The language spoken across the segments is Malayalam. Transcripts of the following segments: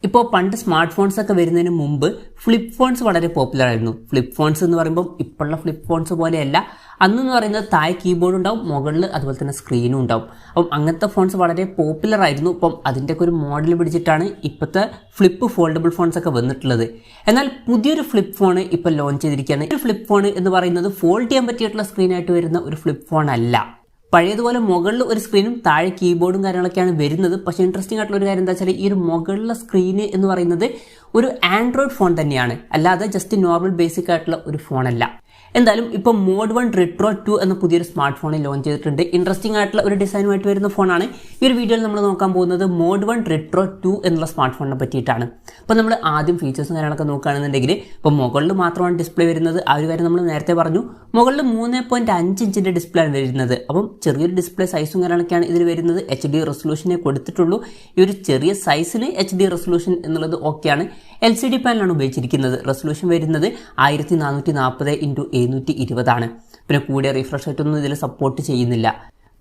ഇപ്പോൾ പണ്ട് സ്മാർട്ട് ഫോൺസ് ഒക്കെ വരുന്നതിന് മുമ്പ് ഫ്ലിപ്പ് ഫോൺസ് വളരെ പോപ്പുലർ ആയിരുന്നു. ഫ്ലിപ്പ് ഫോൺസ് എന്ന് പറയുമ്പോൾ ഇപ്പോഴുള്ള ഫ്ലിപ്പ് ഫോൺസ് പോലെയല്ല. അന്നെന്ന് പറയുന്നത് താഴെ കീബോർഡ് ഉണ്ടാവും, മുകളിൽ അതുപോലെ തന്നെ സ്ക്രീനും ഉണ്ടാവും. അപ്പം അങ്ങനത്തെ ഫോൺസ് വളരെ പോപ്പുലർ ആയിരുന്നു. അപ്പം അതിൻ്റെയൊക്കെ ഒരു മോഡൽ പിടിച്ചിട്ടാണ് ഇപ്പോഴത്തെ ഫ്ലിപ്പ് ഫോൾഡബിൾ ഫോൺസ് ഒക്കെ വന്നിട്ടുള്ളത്. എന്നാൽ പുതിയൊരു ഫ്ലിപ്പ് ഫോൺ ഇപ്പോൾ ലോഞ്ച് ചെയ്തിരിക്കുകയാണ്. ഒരു ഫ്ലിപ്പ് ഫോൺ എന്ന് പറയുന്നത് ഫോൾഡ് ചെയ്യാൻ പറ്റിയിട്ടുള്ള സ്ക്രീനായിട്ട് വരുന്ന ഒരു ഫ്ലിപ്പ് ഫോൺ അല്ല. പഴയതുപോലെ മുകളിൽ ഒരു സ്ക്രീനും താഴെ കീബോർഡും കാര്യങ്ങളൊക്കെയാണ് വരുന്നത്. പക്ഷേ ഇൻട്രസ്റ്റിംഗ് ആയിട്ടുള്ള ഒരു കാര്യം എന്താ വെച്ചാൽ ഈ ഒരു മുകളിലെ സ്ക്രീന് എന്ന് പറയുന്നത് ഒരു ആൻഡ്രോയിഡ് ഫോൺ തന്നെയാണ്, അല്ലാതെ ജസ്റ്റ് നോർമൽ ബേസിക് ആയിട്ടുള്ള ഒരു ഫോണല്ല. എന്തായാലും ഇപ്പോൾ മോഡ് 1 Retro 2 എന്ന പുതിയൊരു സ്മാർട്ട് ഫോണിൽ ലോഞ്ച് ചെയ്തിട്ടുണ്ട്. ഇൻട്രസ്റ്റിംഗ് ആയിട്ടുള്ള ഒരു ഡിസൈനുമായിട്ട് വരുന്ന ഫോണാണ്. ഈ ഒരു വീഡിയോയിൽ നമ്മൾ നോക്കാൻ പോകുന്നത് മോഡ് 1 Retro 2 എന്നുള്ള സ്മാർട്ട് ഫോണിനെ പറ്റിയിട്ടാണ്. അപ്പോൾ നമ്മൾ ആദ്യം ഫീച്ചേഴ്സും കാര്യങ്ങളൊക്കെ നോക്കുകയാണെന്നുണ്ടെങ്കിൽ ഇപ്പോൾ മുകളിൽ മാത്രമാണ് ഡിസ്പ്ലേ വരുന്നത്. ആ ഒരു കാര്യം നമ്മൾ നേരത്തെ പറഞ്ഞു. മുകളിൽ 3.5 ഇഞ്ചിൻ്റെ ഡിസ്പ്ലേ ആണ് വരുന്നത്. അപ്പം ചെറിയൊരു ഡിസ്പ്ലേ സൈസും കാര്യങ്ങളൊക്കെയാണ് ഇതിൽ വരുന്നത്. HD റെസൊല്യൂഷനെ കൊടുത്തിട്ടുള്ളൂ. ഈ ഒരു ചെറിയ സൈസിന് HD റെസൊല്യൂഷൻ എന്നുള്ളത് ഓക്കെയാണ്. LCD പാനലാണ് ഉപയോഗിച്ചിരിക്കുന്നത്. റെസൊല്യൂഷൻ വരുന്നത് 1440x720 ആണ്. പിന്നെ കൂടിയ റിഫ്രഷ് റേറ്റ് ഒന്നും ഇതിൽ സപ്പോർട്ട് ചെയ്യുന്നില്ല.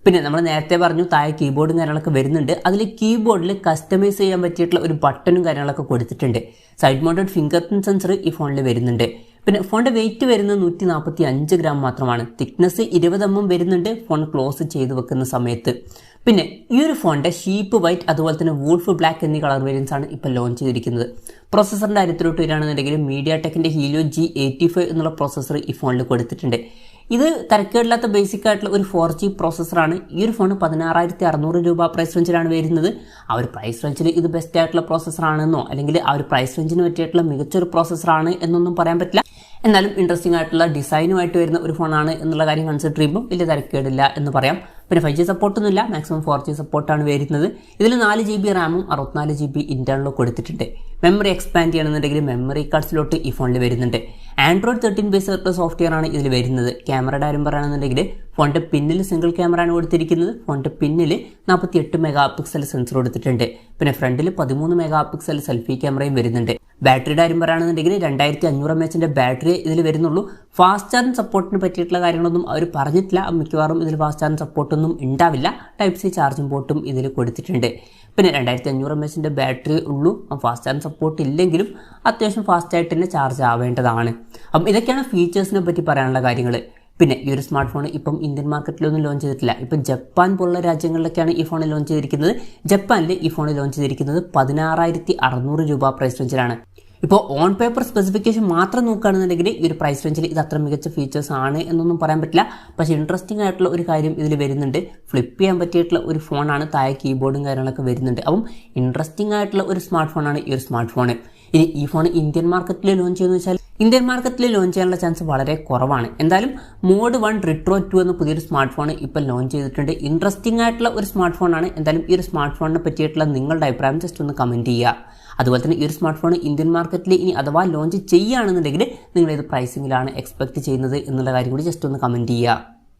പിന്നെ നമ്മൾ നേരത്തെ പറഞ്ഞു താഴെ കീബോർഡും കാര്യങ്ങളൊക്കെ വരുന്നുണ്ട്. അതിൽ കീബോർഡിൽ കസ്റ്റമൈസ് ചെയ്യാൻ പറ്റിയിട്ടുള്ള ഒരു ബട്ടണും കാര്യങ്ങളൊക്കെ കൊടുത്തിട്ടുണ്ട്. Side mounted finger print sensor ഈ ഫോണിൽ വരുന്നുണ്ട്. പിന്നെ ഫോണിൻ്റെ വെയിറ്റ് വരുന്നത് 145 ഗ്രാം മാത്രമാണ്. തിക്നെസ് 20 mm വരുന്നുണ്ട് ഫോൺ ക്ലോസ് ചെയ്ത് വെക്കുന്ന സമയത്ത്. പിന്നെ ഈ ഒരു ഫോണിൻ്റെ ഷീപ്പ് വൈറ്റ് അതുപോലെ തന്നെ വൂൾഫ് ബ്ലാക്ക് എന്നീ കളർ വേരിയൻസ് ആണ് ഇപ്പോൾ ലോഞ്ച് ചെയ്തിരിക്കുന്നത്. പ്രോസസ്സറിൻ്റെ കാര്യത്തിലോട്ട് വരികയാണെന്നുണ്ടെങ്കിൽ മീഡിയാടെക്കിൻ്റെ ഹീലിയോ G85 എന്നുള്ള പ്രോസസ്സർ ഈ ഫോണിൽ കൊടുത്തിട്ടുണ്ട്. ഇത് തരക്കേടില്ലാത്ത ബേസിക് ആയിട്ടുള്ള ഒരു 4G പ്രോസസ്സറാണ്. ഈ ഒരു ഫോൺ 16,600 രൂപ പ്രൈസ് റേഞ്ചിലാണ് വരുന്നത്. ആ ഒരു പ്രൈസ് റേഞ്ചിൽ ഇത് ബെസ്റ്റ് ആയിട്ടുള്ള പ്രോസസ്സറാണെന്നോ അല്ലെങ്കിൽ ആ ഒരു പ്രൈസ് റേഞ്ചിന് പറ്റിയിട്ടുള്ള മികച്ചൊരു പ്രോസസ്സറാണ് എന്നൊന്നും പറയാൻ പറ്റില്ല. എന്നാലും ഇൻട്രസ്റ്റിംഗ് ആയിട്ടുള്ള ഡിസൈനുമായിട്ട് വരുന്ന ഒരു ഫോണാണ് എന്നുള്ള കാര്യം കൺസിഡർ ചെയ്യുമ്പോൾ വലിയ തരക്കേടില്ല എന്ന് പറയാം. പിന്നെ 5G സപ്പോർട്ടൊന്നുമില്ല, മാക്സിമം 4G സപ്പോർട്ടാണ് വരുന്നത്. ഇതിൽ 4 GB റാമും 64 GB ഇന്റേണലും കൊടുത്തിട്ടുണ്ട്. മെമ്മറി എക്സ്പാൻഡ് ചെയ്യണമെന്നുണ്ടെങ്കിൽ മെമ്മറി കാർഡ്സിലോട്ട് ഈ ഫോണിൽ വരുന്നുണ്ട്. ആൻഡ്രോയിഡ് 13 ബേസ് ആയിട്ടുള്ള സോഫ്റ്റ്വെയർ ആണ് ഇതിൽ വരുന്നത്. ക്യാമറയുടെ കാര്യം പറയുകയാണെന്നുണ്ടെങ്കിൽ ഫോണിൻ്റെ പിന്നിൽ സിംഗിൾ ക്യാമറയാണ് കൊടുത്തിരിക്കുന്നത്. ഫോണിൻ്റെ പിന്നിൽ 48 MP സെൻസർ കൊടുത്തിട്ടുണ്ട്. പിന്നെ ഫ്രണ്ടിൽ 13 MP സെൽഫി ക്യാമറയും വരുന്നുണ്ട്. ബാറ്ററിയുടെ കാര്യം പറയുകയാണെന്നുണ്ടെങ്കിൽ 2500 mAh ബാറ്ററി ഇതിൽ വരുന്നുള്ളൂ. ഫാസ്റ്റ് ചാർജിങ് സപ്പോർട്ടിന് പറ്റിയിട്ടുള്ള കാര്യങ്ങളൊന്നും അവർ പറഞ്ഞിട്ടില്ല. മിക്കവാറും ഇതിൽ ഫാസ്റ്റ് ചാർജിങ് സപ്പോർട്ടൊന്നും ഉണ്ടാവില്ല. Type-C ചാർജിങ് പോർട്ടും ഇതിൽ കൊടുത്തിട്ടുണ്ട്. പിന്നെ 2500 mAh ബാറ്ററി ഉള്ളൂ. ഫാസ്റ്റ് ചാർജിങ് സപ്പോർട്ട് ഇല്ലെങ്കിലും അത്യാവശ്യം ഫാസ്റ്റായിട്ട് തന്നെ ചാർജ് ആവേണ്ടതാണ്. അപ്പം ഇതൊക്കെയാണ് ഫീച്ചേഴ്സിനെ പറ്റി പറയാനുള്ള കാര്യങ്ങൾ. പിന്നെ ഈ ഒരു സ്മാർട്ട് ഫോൺ ഇപ്പം ഇന്ത്യൻ മാർക്കറ്റിലൊന്നും ലോഞ്ച് ചെയ്തിട്ടില്ല. ഇപ്പം ജപ്പാൻ പോലുള്ള രാജ്യങ്ങളിലൊക്കെയാണ് ഈ ഫോൺ ലോഞ്ച് ചെയ്തിരിക്കുന്നത്. ജപ്പാനിൽ ഈ ഫോൺ ലോഞ്ച് ചെയ്തിരിക്കുന്നത് 16,600 രൂപ പ്രൈസ് റേഞ്ചിലാണ്. ഇപ്പോൾ ഓൺ പേപ്പർ സ്പെസിഫിക്കേഷൻ മാത്രം നോക്കുകയാണെന്നുണ്ടെങ്കിൽ ഈ ഒരു പ്രൈസ് റേഞ്ചിൽ ഇത് അത്ര മികച്ച ഫീച്ചേഴ്സ് ആണ് എന്നൊന്നും പറയാൻ പറ്റില്ല. പക്ഷേ ഇൻട്രസ്റ്റിംഗ് ആയിട്ടുള്ള ഒരു കാര്യം ഇതിൽ വരുന്നുണ്ട്. ഫ്ലിപ്പ് ചെയ്യാൻ പറ്റിയിട്ടുള്ള ഒരു ഫോണാണ്. താഴെ കീബോർഡും കാര്യങ്ങളൊക്കെ വരുന്നുണ്ട്. അപ്പം ഇൻട്രസ്റ്റിംഗ് ആയിട്ടുള്ള ഒരു സ്മാർട്ട് ഫോണാണ് ഈ ഒരു സ്മാർട്ട് ഫോൺ. ഇനി ഈ ഫോൺ ഇന്ത്യൻ മാർക്കറ്റിൽ ലോഞ്ച് ചെയ്യുമെന്ന് വെച്ചാൽ ഇന്ത്യൻ മാർക്കറ്റിൽ ലോഞ്ച് ചെയ്യാനുള്ള ചാൻസ് വളരെ കുറവാണ്. എന്തായാലും മോഡ് 1 Retro 2 എന്ന പുതിയൊരു സ്മാർട്ട് ഫോൺ ഇപ്പോൾ ലോഞ്ച് ചെയ്തിട്ടുണ്ട്. ഇൻട്രസ്റ്റിംഗ് ആയിട്ടുള്ള ഒരു സ്മാർട്ട് ഫോണാണ്. എന്തായാലും ഈ ഒരു സ്മാർട്ട് ഫോണിനെ പറ്റിയിട്ടുള്ള നിങ്ങളുടെ അഭിപ്രായം ജസ്റ്റ് ഒന്ന് കമൻറ്റ് ചെയ്യുക. അതുപോലെ തന്നെ ഈ ഒരു സ്മാർട്ട് ഫോൺ ഇന്ത്യൻ മാർക്കറ്റിൽ ഇനി അഥവാ ലോഞ്ച് ചെയ്യുകയാണെന്നുണ്ടെങ്കിൽ നിങ്ങൾ ഏത് പ്രൈസിങ്ങിലാണ് എക്സ്പെക്ട് ചെയ്യുന്നത് എന്നുള്ള കാര്യം കൂടി ജസ്റ്റ് ഒന്ന് കമൻറ്റ് ചെയ്യുക.